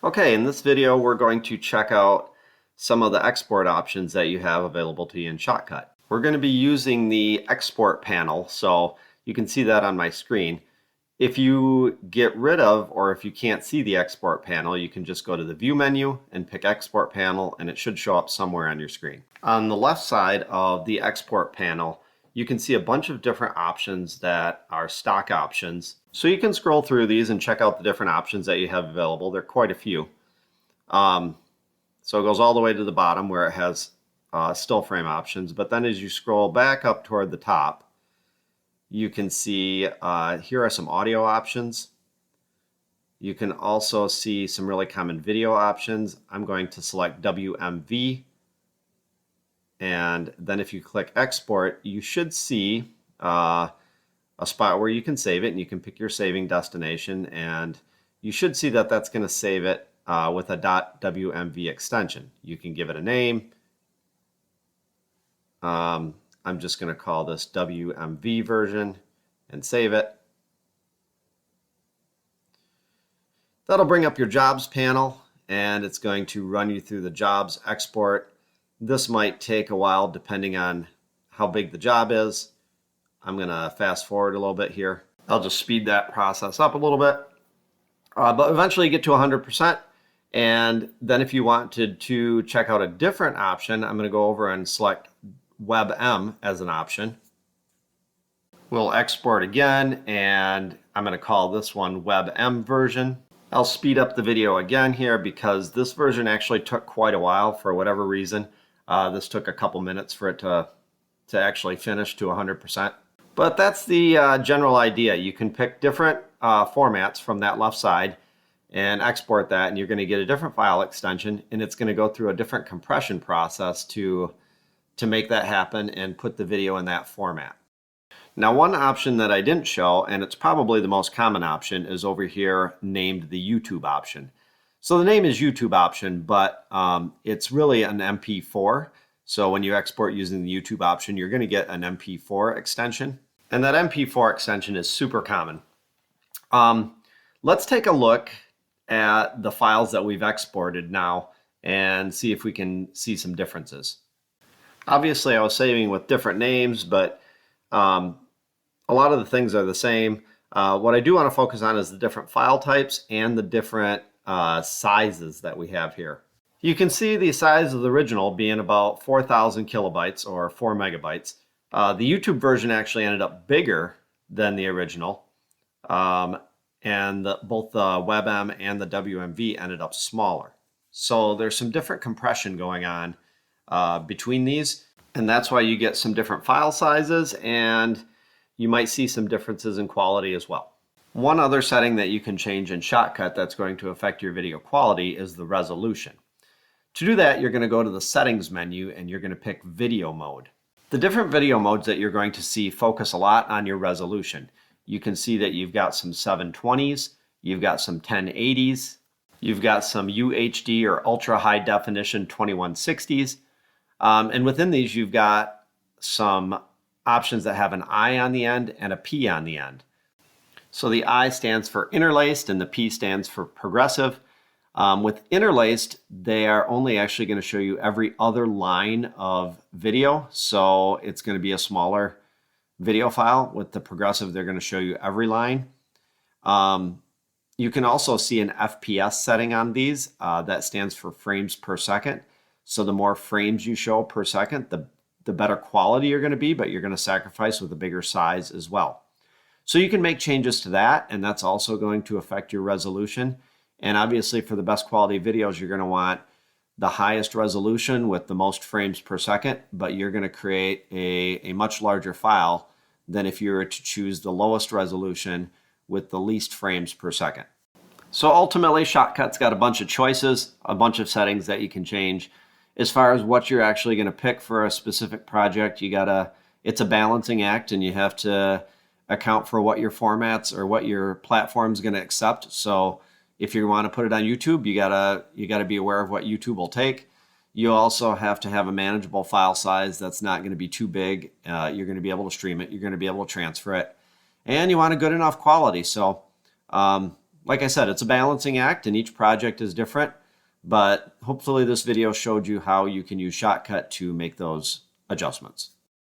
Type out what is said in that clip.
Okay, in this video we're going to check out some of the export options that you have available to you in ShotCut. We're going to be using the export panel, so you can see that on my screen. If you get rid of, or if you can't see the export panel, you can just go to the view menu and pick export panel, and it should show up somewhere on your screen. On the left side of the export panel, you can see a bunch of different options that are stock options. So you can scroll through these and check out the different options that you have available. There are quite a few. So it goes all the way to the bottom where it has still frame options, but then as you scroll back up toward the top, you can see here are some audio options. You can also see some really common video options. I'm going to select WMV, and then if you click export, you should see a spot where you can save it, and you can pick your saving destination, and you should see that that's going to save it with a .wmv extension. You can give it a name. I'm just going to call this WMV version and save it. That'll bring up your jobs panel, and it's going to run you through the jobs export. This might take a while depending on how big the job is. I'm going to fast forward a little bit here. I'll just speed that process up a little bit. But eventually you get to 100%. And then if you wanted to check out a different option, I'm going to go over and select WebM as an option. We'll export again, and I'm going to call this one WebM version. I'll speed up the video again here because this version actually took quite a while for whatever reason. This took a couple minutes for it to actually finish to 100%. But that's the general idea. You can pick different formats from that left side and export that, and you're going to get a different file extension, and it's going to go through a different compression process to make that happen and put the video in that format. Now, one option that I didn't show, and it's probably the most common option, is over here named the YouTube option. So the name is YouTube option, but it's really an MP4. So when you export using the YouTube option, you're going to get an MP4 extension. And that MP4 extension is super common. Let's take a look at the files that we've exported now and see if we can see some differences. Obviously, I was saving with different names, but a lot of the things are the same. What I do want to focus on is the different file types and the different sizes that we have here. You can see the size of the original being about 4,000 kilobytes or 4 megabytes. The YouTube version actually ended up bigger than the original, and both the WebM and the WMV ended up smaller. So there's some different compression going on between these, and that's why you get some different file sizes, and you might see some differences in quality as well. One other setting that you can change in ShotCut that's going to affect your video quality is the resolution. To do that, you're going to go to the settings menu and you're going to pick video mode. The different video modes that you're going to see focus a lot on your resolution. You can see that you've got some 720s, you've got some 1080s, you've got some UHD or ultra high definition 2160s, and within these you've got some options that have an I on the end and a P on the end. So the I stands for interlaced and the P stands for progressive. With interlaced, they are only actually going to show you every other line of video, so it's going to be a smaller video file. With the progressive, they're going to show you every line. You can also see an FPS setting on these. That stands for frames per second. So the more frames you show per second, the better quality you're going to be, but you're going to sacrifice with a bigger size as well. So you can make changes to that, and that's also going to affect your resolution. And obviously for the best quality videos, you're going to want the highest resolution with the most frames per second, but you're going to create a much larger file than if you were to choose the lowest resolution with the least frames per second. So ultimately, ShotCut's got a bunch of choices, a bunch of settings that you can change. As far as what you're actually going to pick for a specific project, it's a balancing act, and you have to account for what your formats or what your platform's going to accept. So if you want to put it on YouTube, you gotta be aware of what YouTube will take. You also have to have a manageable file size that's not going to be too big. You're going to be able to stream it. You're going to be able to transfer it, and you want a good enough quality. So like I said, it's a balancing act and each project is different, but hopefully this video showed you how you can use ShotCut to make those adjustments.